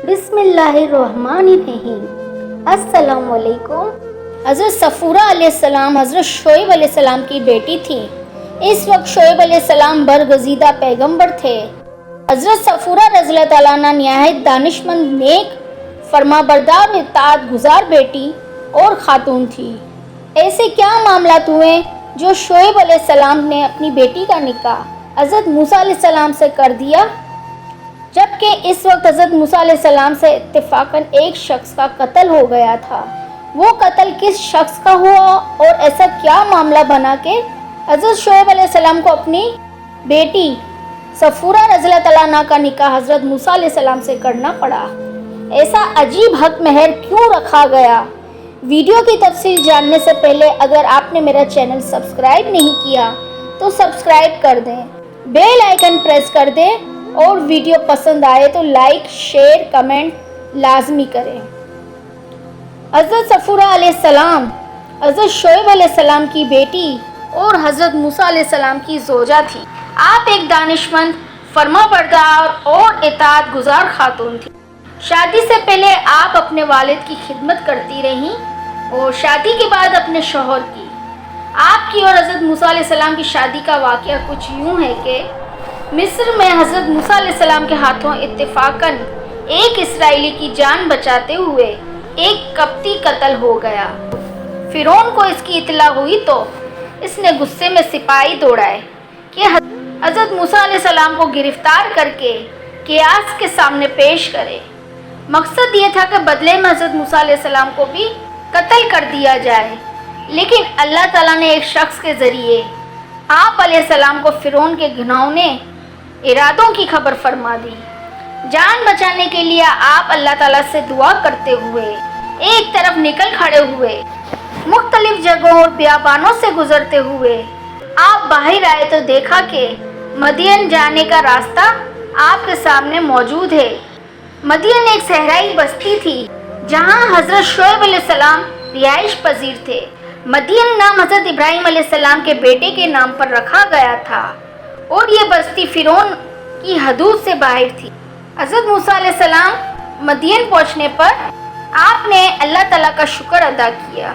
बिस्मिल्लाहिर्रहमानिर्रहीम। अस्सलाम वालेकुम। हज़रत सफ़ूरा अलैहिस्सलाम हज़रत शोएब अलैहिस्सलाम की बेटी थी। इस वक्त शोएब अलैहिस्सलाम बरगज़ीदा पैगंबर थे। हज़रत सफ़ूरा रज़ियल्लाहु ताला अन्हा निहायत दानिशमंद, नेक, फरमाबरदार, इताअत गुज़ार बेटी और खातून थी। ऐसे क्या मामलात हुए जो शोएब अलैहिस्सलाम ने अपनी बेटी का निकाह हज़रत मूसा अलैहिस्सलाम से कर दिया, जबकि इस वक्त हज़रत मूसा अलैहिस्सलाम से इत्तेफाकन एक शख्स का कत्ल हो गया था। वो कत्ल किस शख्स का हुआ और ऐसा क्या मामला बना कि हज़रत शोएब अलैहिस्सलाम को अपनी बेटी सफ़ूरा रज़ियल्लाहु ताला अन्हा का निकाह हज़रत मूसा अलैहिस्सलाम से करना पड़ा? ऐसा अजीब हक महर क्यों रखा गया? वीडियो की तफसील जानने से पहले अगर आपने मेरा चैनल सब्सक्राइब नहीं किया तो सब्सक्राइब कर दें, बेल आइकन प्रेस कर दें और वीडियो पसंद आए तो लाइक, शेयर, कमेंट लाजमी करें। हज़रत सफ़ूरा अलैहिस्सलाम हज़रत शोएब अलैहिस्सलाम की बेटी और हज़रत मूसा अलैहिस्सलाम की ज़ौजा थी। आप एक दानिशमंद, फरमाबरदार और इताअत गुज़ार खातून थी। शादी से पहले आप अपने वालिद की खिदमत करती रहीं और शादी के बाद अपने शौहर की। आपकी और हज़रत मूसा अलैहिस्सलाम की शादी का वाक़या कुछ यूँ है कि मिस्र में हज़रत मूसा अलैहिस्सलाम के हाथों इत्तेफाकन एक इसराइली की जान बचाते हुए एक कप्ती कत्ल हो गया। फ़िरौन को इसकी इत्तला हुई तो इसने गुस्से में सिपाही दौड़ाए कि हज़रत मूसा अलैहिस्सलाम को गिरफ्तार करके क़ियास के सामने पेश करे। मकसद ये था कि बदले में हज़रत मूसा अलैहिस्सलाम को भी कत्ल कर दिया जाए, लेकिन अल्लाह ताला ने एक शख्स के ज़रिए आप अलैहिस्सलाम को फ़िरौन के घिनौने इरादों की खबर फरमा दी। जान बचाने के लिए आप अल्लाह ताला से दुआ करते हुए एक तरफ निकल खड़े हुए। मुख्तलिफ जगहों और बियाबानों से गुजरते हुए आप बाहर आए तो देखा कि मदियन जाने का रास्ता आपके सामने मौजूद है। मदियन एक सहराई बस्ती थी जहां हज़रत शोएब अलैहिस्सलाम रिहाइश पजीर थे। मदियन नाम हज़रत इब्राहीम अलैहिस्सलाम के बेटे के नाम पर रखा गया था और ये बस्ती फ़िरौन की हदूद से बाहर थी। हज़रत मूसा अलैहिस्सलाम मदियन पहुंचने पर आपने अल्लाह ताला का शुक्र अदा किया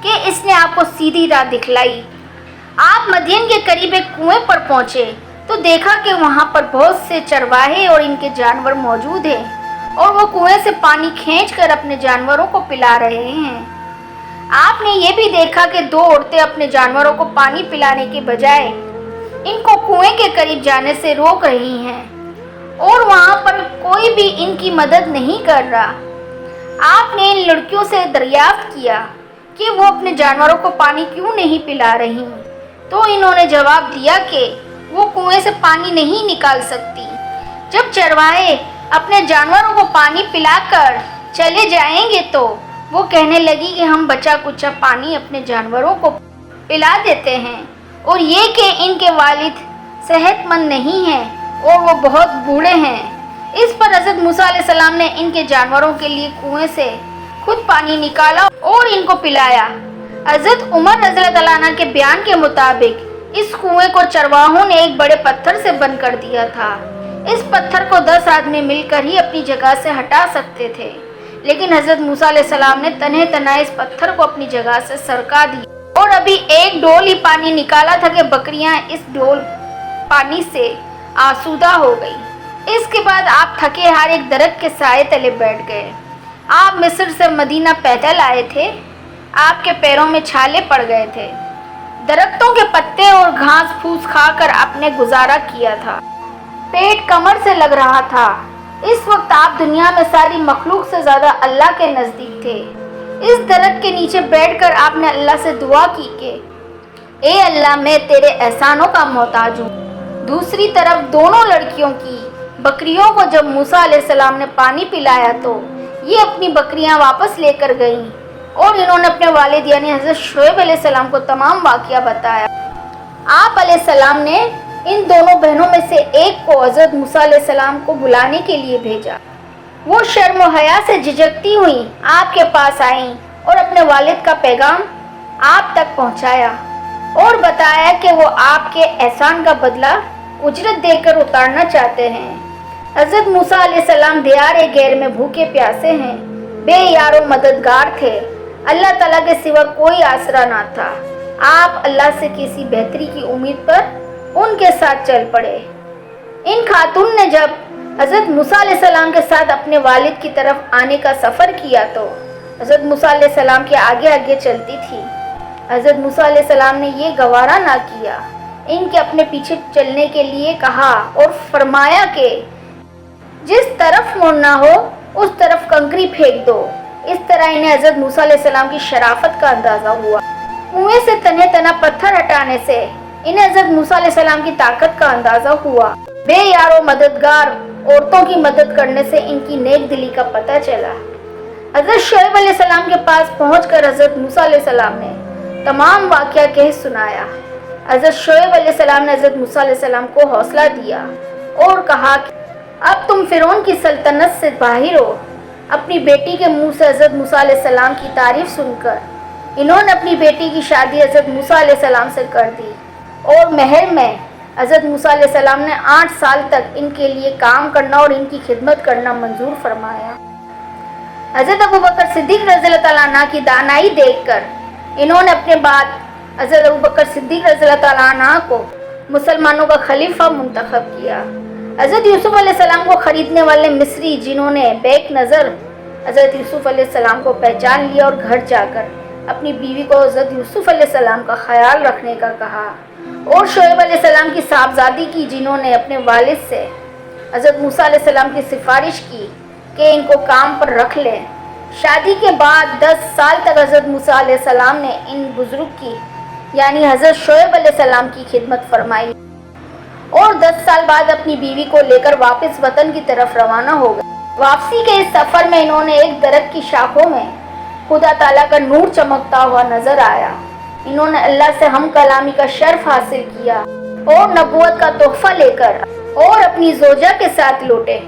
कि इसने आपको सीधी राह दिखलाई। आप मदियन के करीब एक कुएं पर पहुंचे तो देखा कि वहां पर बहुत से चरवाहे और इनके जानवर मौजूद हैं और वो कुएं से पानी खींचकर अपने जानवरों को पिला रहे हैं। आपने ये भी देखा कि दो औरतें अपने जानवरों को पानी पिलाने के बजाय इनको कुएं के करीब जाने से रोक रही हैं और वहां पर कोई भी इनकी मदद नहीं कर रहा। आपने इन लड़कियों से दरियाफ्त किया कि वो अपने जानवरों को पानी क्यों नहीं पिला रही, तो इन्होंने जवाब दिया कि वो कुएं से पानी नहीं निकाल सकती। जब चरवाहे अपने जानवरों को पानी पिलाकर चले जाएंगे तो वो कहने लगी कि हम बचा कुचा पानी अपने जानवरों को पिला देते हैं और ये कि इनके वालिद सेहतमंद नहीं हैं और वो बहुत बूढ़े हैं। इस पर हज़रत मूसा अलैहिस्सलाम ने इनके जानवरों के लिए कुएं से खुद पानी निकाला और इनको पिलाया। हज़रत उमर रज़ियल्लाहु ताला अन्हु के बयान के मुताबिक इस कुएं को चरवाहों ने एक बड़े पत्थर से बंद कर दिया था। इस पत्थर को 10 आदमी मिलकर ही अपनी जगह से हटा सकते थे, लेकिन हज़रत मूसा अलैहिस्सलाम ने तन्हे तन्हाई इस पत्थर को अपनी जगह से सरका दी और अभी एक डोल ही पानी निकाला था कि बकरियां इस डोल पानी से आसूदा हो गई। इसके बाद आप थके हारे एक दरख्त के साए तले बैठ गए। आप मिस्र से मदीना पैदल आए थे। आपके पैरों में छाले पड़ गए थे। दरख्तों के पत्ते और घास फूस खाकर आपने गुजारा किया था। पेट कमर से लग रहा था। इस वक्त आप दुनिया में सारी मखलूक से ज़्यादा अल्लाह के नज़दीक थे। इस दरख्त के नीचे बैठकर आपने अल्लाह से दुआ की कि ए अल्लाह, मैं तेरे एहसानों का मोहताज हूँ। दूसरी तरफ दोनों लड़कियों की बकरियों को जब मूसा अलैहिस्सलाम ने पानी पिलाया तो ये अपनी बकरियां वापस लेकर गईं और इन्होंने अपने वालिद यानी हज़रत शोएब अलैहिस्सलाम को तमाम वाक़या बताया। आप अलैहिस्सलाम ने इन दोनों बहनों में से एक को हज़रत मूसा अलैहिस्सलाम को बुलाने के लिए भेजा। वो शर्म और हया से झिझकती हुई आपके पास आईं और अपने वालिद का पैगाम आप तक पहुंचाया और बताया कि वो आपके एहसान का बदला उजरत देकर उतारना चाहते हैं। حضرت موسیٰ علیہ السلام دیار غیر میں بھوکے پیاسے ہیں، بے یار و مددگار تھے، اللہ تعالیٰ کے سوا کوئی آسرا نہ تھا۔ آپ اللہ سے کسی بہتری کی امید پر ان کے ساتھ چل پڑے۔ ان خاتون نے جب حضرت موسیٰ علیہ السلام کے ساتھ اپنے والد کی طرف آنے کا سفر کیا تو حضرت موسیٰ علیہ السلام کے آگے آگے چلتی تھی۔ حضرت موسیٰ علیہ السلام نے یہ گوارا نہ کیا، ان کے اپنے پیچھے چلنے کے لیے کہا اور فرمایا کہ جس طرف مڑنا ہو اس طرف کنکری پھینک دو۔ اس طرح انہیں حضرت موسیٰ علیہ السلام کی شرافت کا اندازہ ہوا۔ کنویں سے تنے تنا پتھر ہٹانے سے انہیں حضرت موسیٰ علیہ السلام کی طاقت کا اندازہ ہوا۔ بے یار و مددگار عورتوں کی مدد کرنے سے ان کی نیک دلی کا پتہ چلا۔ حضرت شعیب علیہ السلام کے پاس پہنچ کر حضرت موسیٰ علیہ السلام نے تمام واقعہ کہہ سنایا۔ حضرت شعیب علیہ السلام نے حضرت موسیٰ علیہ السلام کو حوصلہ دیا اور کہا کہ اب تم فرعون کی سلطنت سے باہر ہو۔ اپنی بیٹی کے منہ سے حضرت موسیٰ علیہ السلام کی تعریف سن کر انہوں نے اپنی بیٹی کی شادی حضرت موسیٰ علیہ السلام سے کر دی اور مہر میں حضرت موسیٰ علیہ السلام نے 8 سال تک ان کے لیے کام کرنا اور ان کی خدمت کرنا منظور فرمایا۔ حضرت ابوبکر صدیق رضی اللہ تعالیٰ عنہ کی دانائی دیکھ کر انہوں نے اپنے بعد حضرت ابوبکر صدیق رضی اللہ تعالیٰ عنہ کو مسلمانوں کا خلیفہ منتخب کیا۔ حضرت یوسف علیہ السلام کو خریدنے والے مصری جنہوں نے بیک نظر حضرت یوسف علیہ السلام کو پہچان لیا اور گھر جا کر اپنی بیوی کو حضرت یوسف علیہ السلام کا خیال رکھنے کا کہا، اور شعیب علیہ السلام کی صاحبزادی کی جنہوں نے اپنے والد سے حضرت موسیٰ علیہ السلام کی سفارش کی کہ ان کو کام پر رکھ لیں۔ شادی کے بعد 10 سال تک حضرت موسیٰ علیہ السلام نے ان بزرگ کی یعنی حضرت شعیب علیہ السلام کی خدمت فرمائی اور 10 سال بعد اپنی بیوی کو لے کر واپس وطن کی طرف روانہ ہو گئے۔ واپسی کے اس سفر میں انہوں نے ایک درخت کی شاخوں میں خدا تعالیٰ کا نور چمکتا ہوا نظر آیا۔ انہوں نے اللہ سے ہم کلامی کا شرف حاصل کیا اور نبوت کا تحفہ لے کر اور اپنی زوجہ کے ساتھ لوٹے۔